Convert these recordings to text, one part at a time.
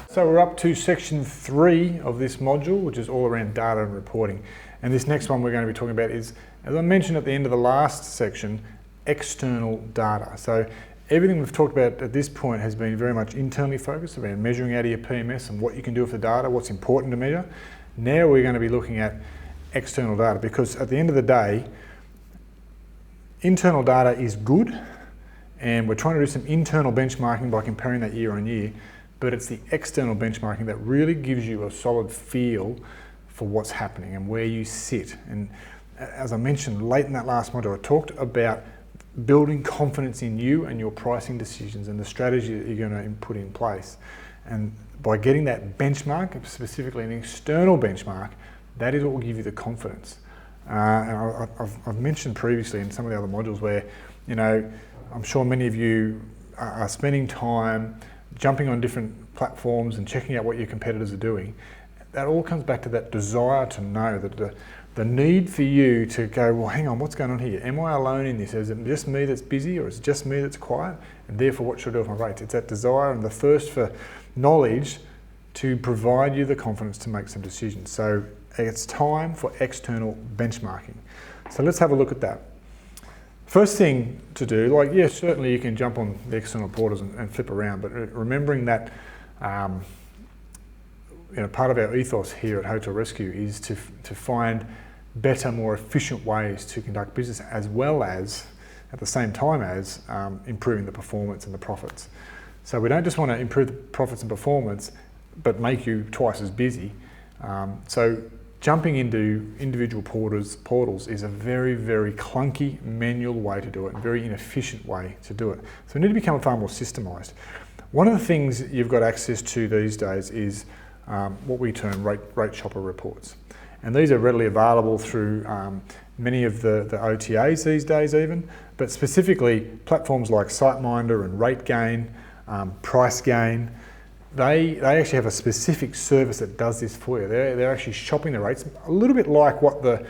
So we're up to section 3 of this module, which is all around data and reporting. And this next one we're going to be talking about is, as I mentioned at the end of the last section, external data. So everything we've talked about at this point has been very much internally focused around measuring out of your PMS and what you can do with the data, what's important to measure. Now we're going to be looking at external data, because at the end of the day, internal data is good, and we're trying to do some internal benchmarking by comparing that year on year. But it's the external benchmarking that really gives you a solid feel for what's happening and where you sit. And as I mentioned late in that last module, I talked about building confidence in you and your pricing decisions and the strategy that you're going to put in place. And by getting that benchmark, specifically an external benchmark, that is what will give you the confidence. And I've mentioned previously in some of the other modules where, you know, I'm sure many of you are spending time jumping on different platforms and checking out what your competitors are doing. That all comes back to that desire to know, that the need for you to go, well, hang on, what's going on here? Am I alone in this? Is it just me that's busy, or is it just me that's quiet? And therefore, what should I do with my rates? It's that desire and the thirst for knowledge to provide you the confidence to make some decisions. So it's time for external benchmarking. So let's have a look at that. First thing to do, like, yes, certainly you can jump on the external portals and flip around, but remembering that you know, part of our ethos here at Hotel Rescue is to find better, more efficient ways to conduct business, as well as, at the same time as, improving the performance and the profits. So we don't just want to improve the profits and performance, but make you twice as busy. So jumping into individual portals is a very, very clunky manual way to do it, a very inefficient way to do it. So we need to become far more systemised. One of the things you've got access to these days is what we term rate shopper reports. And these are readily available through many of the OTAs these days even, but specifically platforms like SiteMinder and RateGain, PriceGain. They actually have a specific service that does this for you. They're actually shopping the rates, a little bit like what the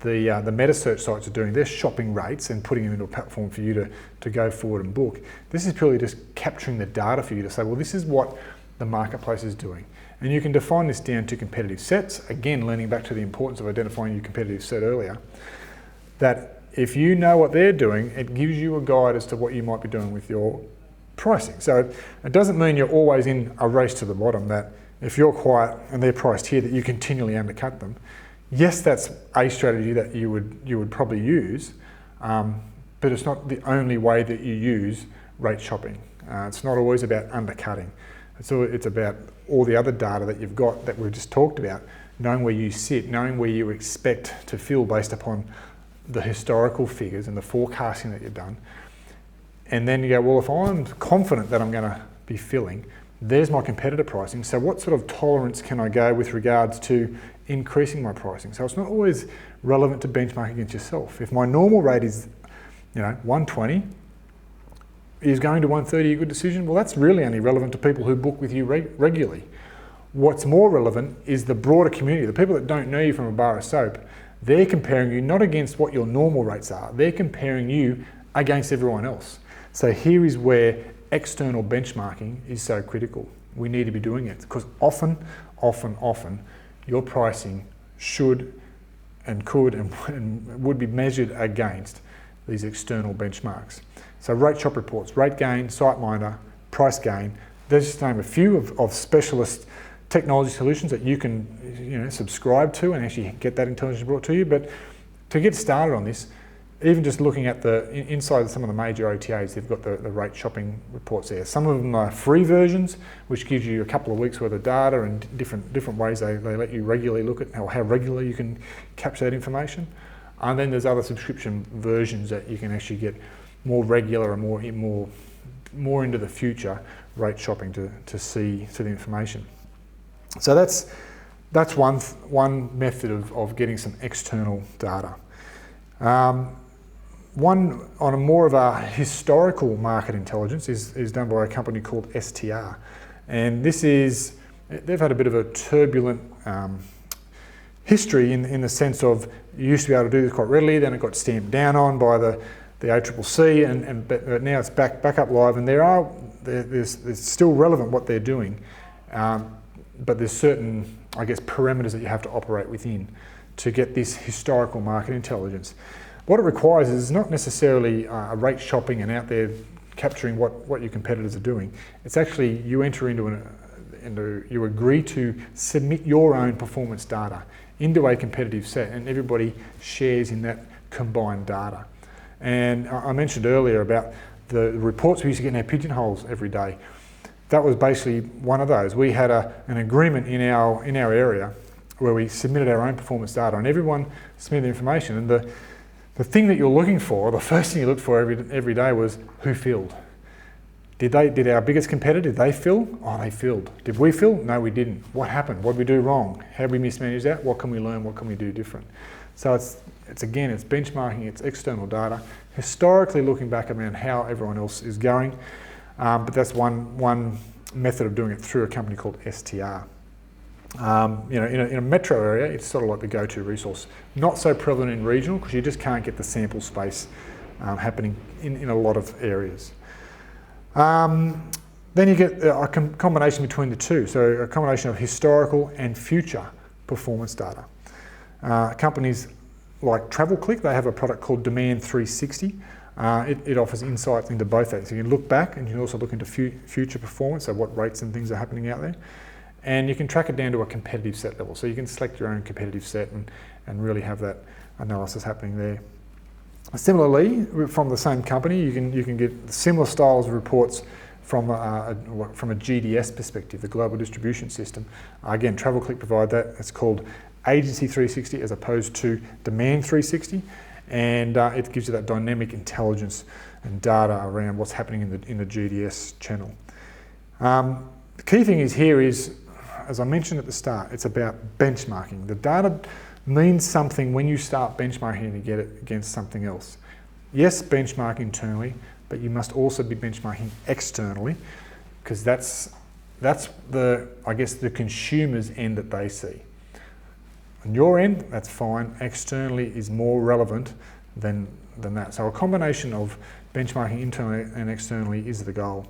meta search sites are doing. They're shopping rates and putting them into a platform for you to go forward and book. This is purely just capturing the data for you to say, well, this is what the marketplace is doing. And you can define this down to competitive sets. Again, leaning back to the importance of identifying your competitive set earlier, that if you know what they're doing, it gives you a guide as to what you might be doing with your pricing. So it doesn't mean you're always in a race to the bottom, that if you're quiet and they're priced here, that you continually undercut them. Yes, that's a strategy that you would probably use, but it's not the only way that you use rate shopping. It's not always about undercutting. It's about all the other data that you've got that we've just talked about, knowing where you sit, knowing where you expect to fill based upon the historical figures and the forecasting that you've done. And then you go, well, if I'm confident that I'm going to be filling, there's my competitor pricing. So what sort of tolerance can I go with regards to increasing my pricing? So it's not always relevant to benchmark against yourself. If my normal rate is, 120, is going to 130 a good decision? Well, that's really only relevant to people who book with you regularly. What's more relevant is the broader community, the people that don't know you from a bar of soap. They're comparing you not against what your normal rates are, they're comparing you against everyone else. So here is where external benchmarking is so critical. We need to be doing it because often, your pricing should and could and would be measured against these external benchmarks. So rate shop reports, RateGain, SiteMinder, PriceGain, there's just to name a few of specialist technology solutions that you can subscribe to and actually get that intelligence brought to you. But to get started on this, even just looking at the inside of some of the major OTAs, they've got the rate shopping reports there. Some of them are free versions, which gives you a couple of weeks worth of data and different ways they let you regularly look at how regularly you can capture that information. And then there's other subscription versions that you can actually get more regular and more into the future rate shopping to see the information. So that's one method of getting some external data. one on a more of a historical market intelligence is done by a company called STR. And they've had a bit of a turbulent history in the sense of you used to be able to do this quite readily, then it got stamped down on by the ACCC, but now it's back up live, and there's still relevant what they're doing, but there's certain, I guess, parameters that you have to operate within to get this historical market intelligence. What it requires is not necessarily a rate shopping and out there capturing what your competitors are doing. It's actually you enter you agree to submit your own performance data into a competitive set, and everybody shares in that combined data. And I mentioned earlier about the reports we used to get in our pigeonholes every day. That was basically one of those. We had an agreement in our area where we submitted our own performance data, and everyone submitted the information. And the thing that you're looking for, the first thing you looked for every day was who filled. Did our biggest competitor, did they fill? Oh, they filled. Did we fill? No, we didn't. What happened? What did we do wrong? How did we mismanage that? What can we learn? What can we do different? So it's benchmarking, it's external data, historically looking back around how everyone else is going, but that's one method of doing it through a company called STR. In a metro area, it's sort of like the go-to resource. Not so prevalent in regional because you just can't get the sample space happening in a lot of areas. Then you get a combination between the two, so a combination of historical and future performance data. Companies like TravelClick, they have a product called Demand 360. It offers insights into both that. So you can look back and you can also look into future performance, so what rates and things are happening out there. And you can track it down to a competitive set level. So you can select your own competitive set and really have that analysis happening there. Similarly, from the same company, you can get similar styles of reports from a GDS perspective, the Global Distribution System. Again, TravelClick provide that. It's called Agency 360 as opposed to Demand 360, and it gives you that dynamic intelligence and data around what's happening in the GDS channel. The key thing here is, as I mentioned at the start, it's about benchmarking. The data means something when you start benchmarking to get it against something else. Yes, benchmark internally, but you must also be benchmarking externally, because that's the consumer's end that they see. On your end, that's fine. Externally is more relevant than that. So a combination of benchmarking internally and externally is the goal.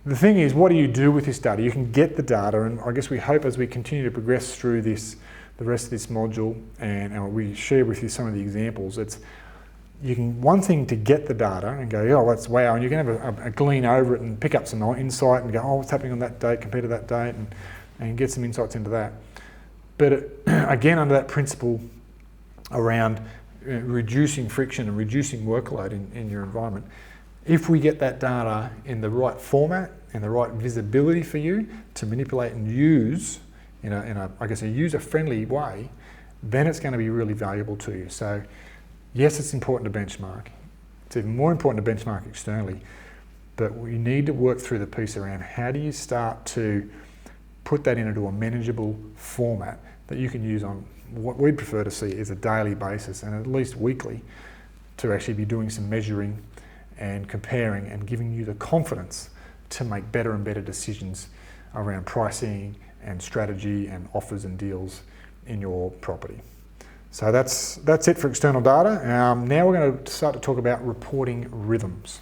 The thing is, what do you do with this data? You can get the data, and I guess we hope as we continue to progress through the rest of this module, and we share with you some of the examples, one thing to get the data and go, oh, that's wow, and you can have a glean over it and pick up some insight and go, oh, what's happening on that date compared to that date, and get some insights into that. But again, under that principle around reducing friction and reducing workload in your environment, if we get that data in the right format and the right visibility for you to manipulate and use in a user-friendly way, then it's going to be really valuable to you. So yes, it's important to benchmark. It's even more important to benchmark externally, but we need to work through the piece around how do you start to put that into a manageable format that you can use on what we'd prefer to see is a daily basis and at least weekly, to actually be doing some measuring and comparing and giving you the confidence to make better and better decisions around pricing and strategy and offers and deals in your property. So that's it for external data. Now we're going to start to talk about reporting rhythms.